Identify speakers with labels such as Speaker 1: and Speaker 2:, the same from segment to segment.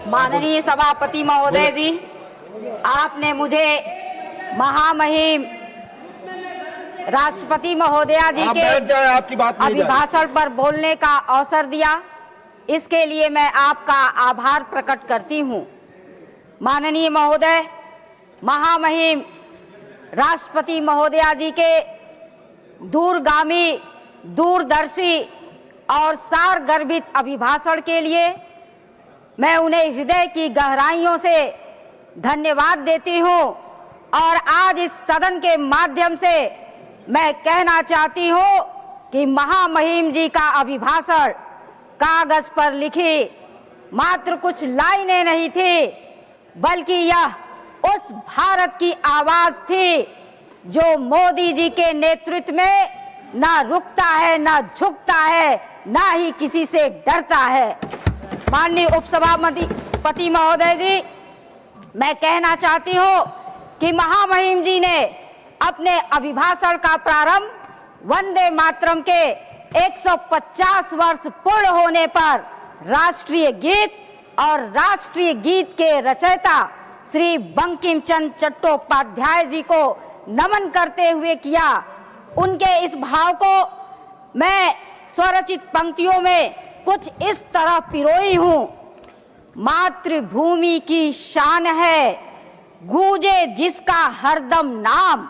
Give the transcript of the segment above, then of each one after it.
Speaker 1: माननीय सभापति महोदय जी, आपने मुझे महामहिम राष्ट्रपति महोदया जी के अभिभाषण पर बोलने का अवसर दिया, इसके लिए मैं आपका आभार प्रकट करती हूँ। माननीय महोदय, महामहिम राष्ट्रपति महोदया जी के दूरगामी, दूरदर्शी और सारगर्भित अभिभाषण के लिए मैं उन्हें हृदय की गहराइयों से धन्यवाद देती हूँ और आज इस सदन के माध्यम से मैं कहना चाहती हूँ कि महामहिम जी का अभिभाषण कागज पर लिखी मात्र कुछ लाइनें नहीं थी, बल्कि यह उस भारत की आवाज थी जो मोदी जी के नेतृत्व में ना रुकता है, ना झुकता है, ना ही किसी से डरता है। माननीय उपसभापति महोदय जी, मैं कहना चाहती हूँ कि महामहिम जी ने अपने अभिभाषण का प्रारंभ वंदे मातरम के 150 वर्ष पूर्ण होने पर राष्ट्रीय गीत और राष्ट्रीय गीत के रचयिता श्री बंकिम चंद्र चट्टोपाध्याय जी को नमन करते हुए किया। उनके इस भाव को मैं स्वरचित पंक्तियों में कुछ इस तरह पिरोई हूँ। मातृभूमि की शान है, गूंजे जिसका हरदम नाम।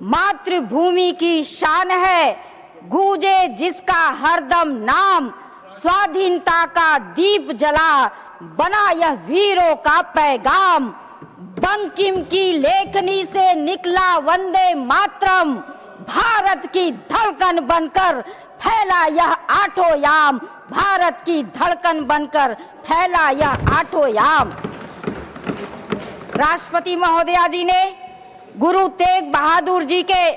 Speaker 1: मातृभूमि की शान है, गूंजे जिसका हरदम नाम। स्वाधीनता का दीप जला, बना यह वीरों का पैगाम। बंकिम की लेखनी से निकला वंदे मातरम, भारत की धड़कन बनकर फैला यह आठों याम। भारत की धड़कन बनकर फैला यह आठों याम। राष्ट्रपति महोदया जी ने गुरु तेग बहादुर जी के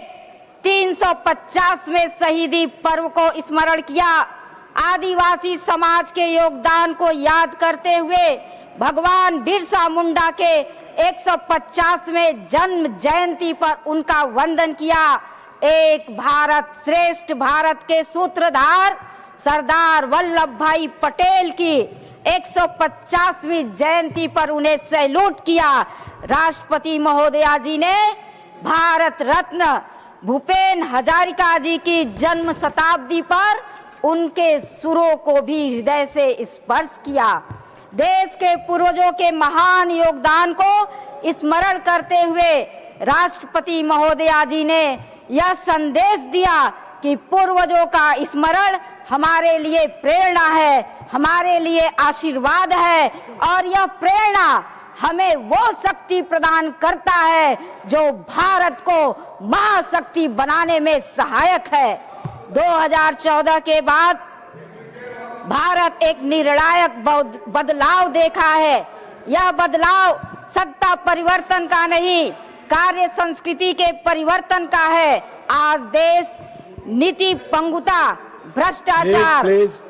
Speaker 1: 350वें शहीदी पर्व को स्मरण किया। आदिवासी समाज के योगदान को याद करते हुए भगवान बिरसा मुंडा के 150वें जन्म जयंती पर उनका वंदन किया। एक भारत श्रेष्ठ भारत के सूत्रधार सरदार वल्लभ भाई पटेल की 150वीं जयंती पर उन्हें सैल्यूट किया। राष्ट्रपति महोदया जी ने भारत रत्न भूपेन हजारिका जी की जन्म शताब्दी पर उनके सुरों को भी हृदय से स्पर्श किया। देश के पूर्वजों के महान योगदान को स्मरण करते हुए राष्ट्रपति महोदया जी ने यह संदेश दिया कि पूर्वजों का स्मरण हमारे लिए प्रेरणा है, हमारे लिए आशीर्वाद है और यह प्रेरणा हमें वो शक्ति प्रदान करता है जो भारत को महाशक्ति बनाने में सहायक है। 2014 के बाद भारत एक निर्णायक बदलाव देखा है। यह बदलाव सत्ता परिवर्तन का नहीं, कार्य संस्कृति के परिवर्तन का है। आज देश नीति पंगुता, भ्रष्टाचार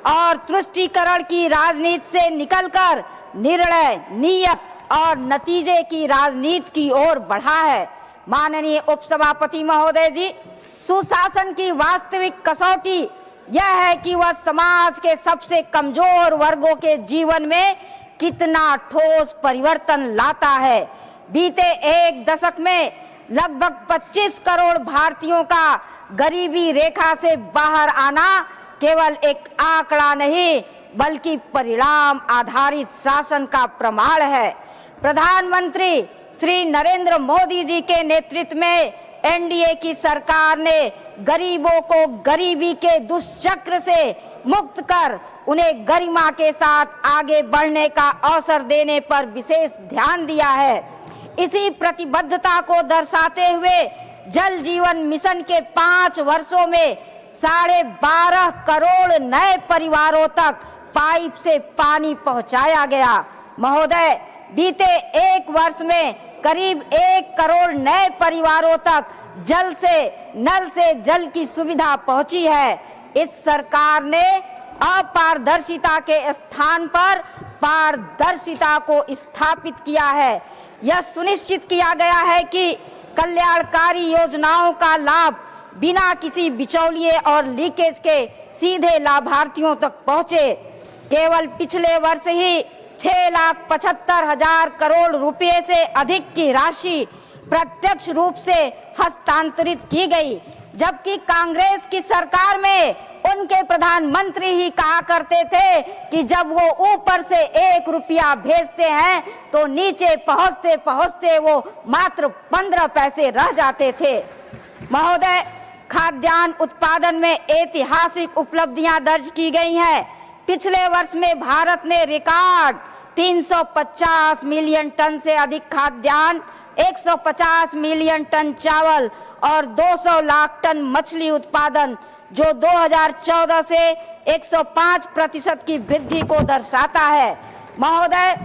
Speaker 1: और तुष्टीकरण की राजनीति से निकलकर निर्णय, नियत और नतीजे की राजनीति की ओर बढ़ा है। माननीय उपसभापति महोदय जी, सुशासन की वास्तविक कसौटी यह है कि वह समाज के सबसे कमजोर वर्गों के जीवन में कितना ठोस परिवर्तन लाता है। बीते एक दशक में लगभग 25 करोड़ भारतीयों का गरीबी रेखा से बाहर आना केवल एक आंकड़ा नहीं, बल्कि परिणाम आधारित शासन का प्रमाण है। प्रधानमंत्री श्री नरेंद्र मोदी जी के नेतृत्व में एनडीए की सरकार ने गरीबों को गरीबी के दुष्चक्र से मुक्त कर उन्हें गरिमा के साथ आगे बढ़ने का अवसर देने पर विशेष ध्यान दिया है। इसी प्रतिबद्धता को दर्शाते हुए जल जीवन मिशन के 5 वर्षों में 12.5 करोड़ नए परिवारों तक पाइप से पानी पहुंचाया गया। महोदय, बीते एक वर्ष में करीब 1 करोड़ नए परिवारों तक नल से जल की सुविधा पहुंची है। इस सरकार ने अपारदर्शिता के स्थान पर पारदर्शिता को स्थापित किया है। यह सुनिश्चित किया गया है कि कल्याणकारी योजनाओं का लाभ बिना किसी बिचौलिए और लीकेज के सीधे लाभार्थियों तक पहुंचे। केवल पिछले वर्ष ही 6,75,000 करोड़ रुपए से अधिक की राशि प्रत्यक्ष रूप से हस्तांतरित की गई, जबकि कांग्रेस की सरकार में उनके प्रधानमंत्री ही कहा करते थे कि जब वो ऊपर से 1 रुपया भेजते हैं तो नीचे पहुंचते पहुंचते वो मात्र 15 पैसे रह जाते थे। महोदय, खाद्यान्न उत्पादन में ऐतिहासिक उपलब्धियां दर्ज की गई हैं। पिछले वर्ष में भारत ने रिकॉर्ड 350 मिलियन टन से अधिक खाद्यान्न, 150 मिलियन टन चावल और 200 लाख टन मछली उत्पादन, जो 2014 से 105% की वृद्धि को दर्शाता है। महोदय,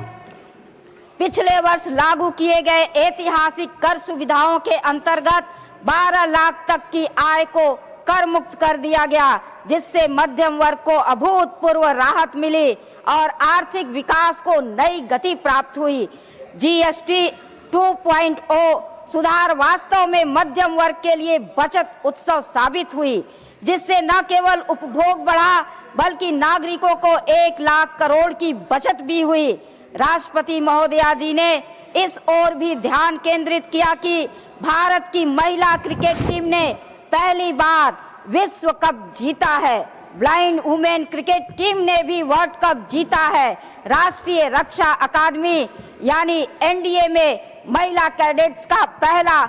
Speaker 1: पिछले वर्ष लागू किए गए ऐतिहासिक कर सुविधाओं के अंतर्गत 12 लाख तक की आय को कर मुक्त कर दिया गया, जिससे मध्यम वर्ग को अभूतपूर्व राहत मिली और आर्थिक विकास को नई गति प्राप्त हुई। जीएसटी 2.0 सुधार वास्तव में मध्यम वर्ग के लिए बचत उत्सव साबित हुई, जिससे न केवल उपभोग बढ़ा बल्कि नागरिकों को 1 लाख करोड़ की बचत भी हुई। राष्ट्रपति महोदया जी ने इस ओर भी ध्यान केंद्रित किया कि भारत की महिला क्रिकेट टीम ने पहली बार विश्व कप जीता है। ब्लाइंड वुमेन क्रिकेट टीम ने भी वर्ल्ड कप जीता है। राष्ट्रीय रक्षा अकादमी यानी एनडीए में महिला कैडेट्स का पहला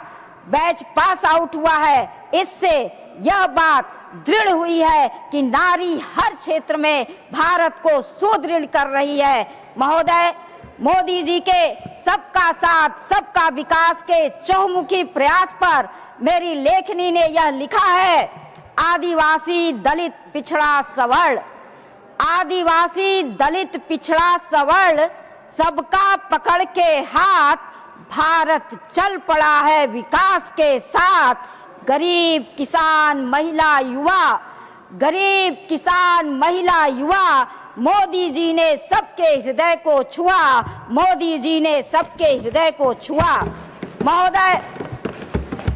Speaker 1: बैच पास आउट हुआ है। इससे यह बात दृढ़ हुई है कि नारी हर क्षेत्र में भारत को सुदृढ़ कर रही है। महोदय, मोदी जी के सबका साथ सबका विकास के चहुमुखी प्रयास पर मेरी लेखनी ने यह लिखा है, आदिवासी दलित पिछड़ा सवर्ण, आदिवासी दलित पिछड़ा सवर्ण सबका पकड़ के हाथ, भारत चल पड़ा है विकास के साथ। गरीब किसान महिला युवा, गरीब किसान महिला युवा, मोदी जी ने सबके हृदय को छुआ, मोदी जी ने सबके हृदय को छुआ। महोदय,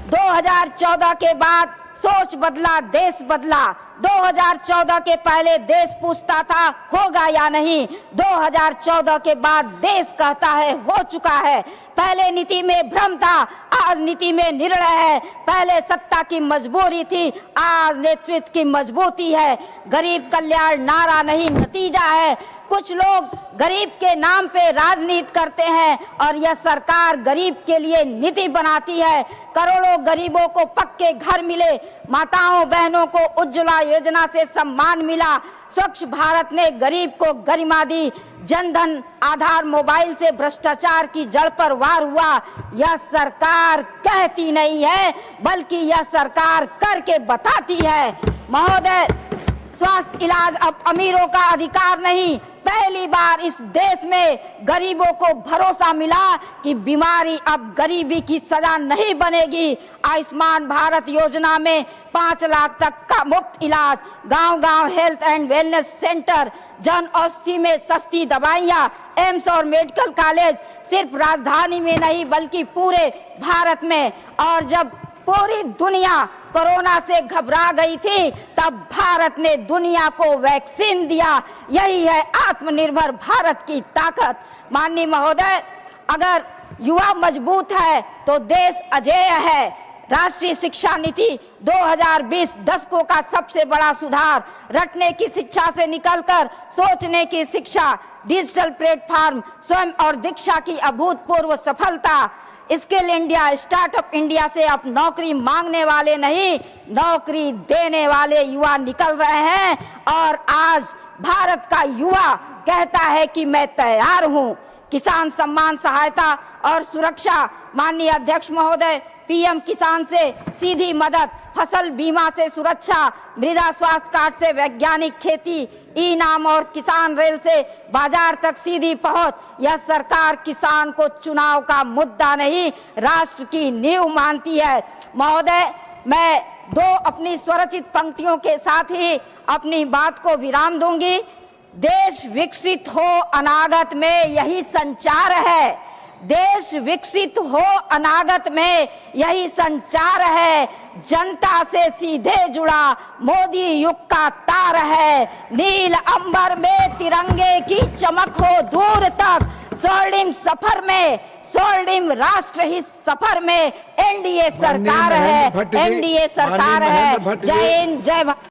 Speaker 1: 2014 के बाद सोच बदला, देश बदला। 2014 के पहले देश पूछता था होगा या नहीं, 2014 के बाद देश कहता है हो चुका है। पहले नीति में भ्रम था, आज नीति में निर्णय है। पहले सत्ता की मजबूरी थी, आज नेतृत्व की मजबूती है। गरीब कल्याण नारा नहीं, नतीजा है। कुछ लोग गरीब के नाम पे राजनीति करते हैं और यह सरकार गरीब के लिए नीति बनाती है। करोड़ों गरीबों को पक्के घर मिले, माताओं बहनों को उज्ज्वला योजना से सम्मान मिला, स्वच्छ भारत ने गरीब को गरिमा दी, जनधन आधार मोबाइल से भ्रष्टाचार की जड़ पर वार हुआ। यह सरकार कहती नहीं है बल्कि यह सरकार करके बताती है। महोदय, स्वास्थ्य इलाज अब अमीरों का अधिकार नहीं। पहली बार इस देश में गरीबों को भरोसा मिला कि बीमारी अब गरीबी की सजा नहीं बनेगी। आयुष्मान भारत योजना में 5 लाख तक का मुफ्त इलाज, गांव-गांव health and wellness centre, Jan Aushadhi में सस्ती दवाइयाँ, एम्स और मेडिकल कॉलेज सिर्फ राजधानी में नहीं बल्कि पूरे भारत में। और जब पूरी दुनिया कोरोना से घबरा गई थी तब भारत ने दुनिया को वैक्सीन दिया। यही है आत्मनिर्भर भारत की ताकत। माननीय महोदय, अगर युवा मजबूत है तो देश अजेय है। राष्ट्रीय शिक्षा नीति 2020 दशकों का सबसे बड़ा सुधार, रटने की शिक्षा से निकलकर सोचने की शिक्षा, डिजिटल प्लेटफॉर्म, स्वयं और दीक्षा की अभूतपूर्व सफलता। स्किल इंडिया, स्टार्टअप इंडिया से अब नौकरी मांगने वाले नहीं, नौकरी देने वाले युवा निकल रहे हैं। और आज भारत का युवा कहता है कि मैं तैयार हूँ। किसान सम्मान सहायता और सुरक्षा, माननीय अध्यक्ष महोदय, पीएम किसान से सीधी मदद, फसल बीमा से सुरक्षा, मृदा स्वास्थ्य कार्ड से वैज्ञानिक खेती, ई नाम और किसान रेल से बाजार तक सीधी पहुंच। यह सरकार किसान को चुनाव का मुद्दा नहीं, राष्ट्र की नींव मानती है। महोदय, मैं 2 अपनी स्वरचित पंक्तियों के साथ ही अपनी बात को विराम दूंगी। देश विकसित हो अनागत में यही संचार है, देश विकसित हो अनागत में, यही संचार है। जनता से सीधे जुड़ा मोदी युग का तार है। नील अंबर में तिरंगे की चमक हो दूर तक, स्वर्णिम सफर में, स्वर्णिम राष्ट्र हित सफर में एनडीए सरकार है, एनडीए सरकार है। जय हिंद, जय भारत।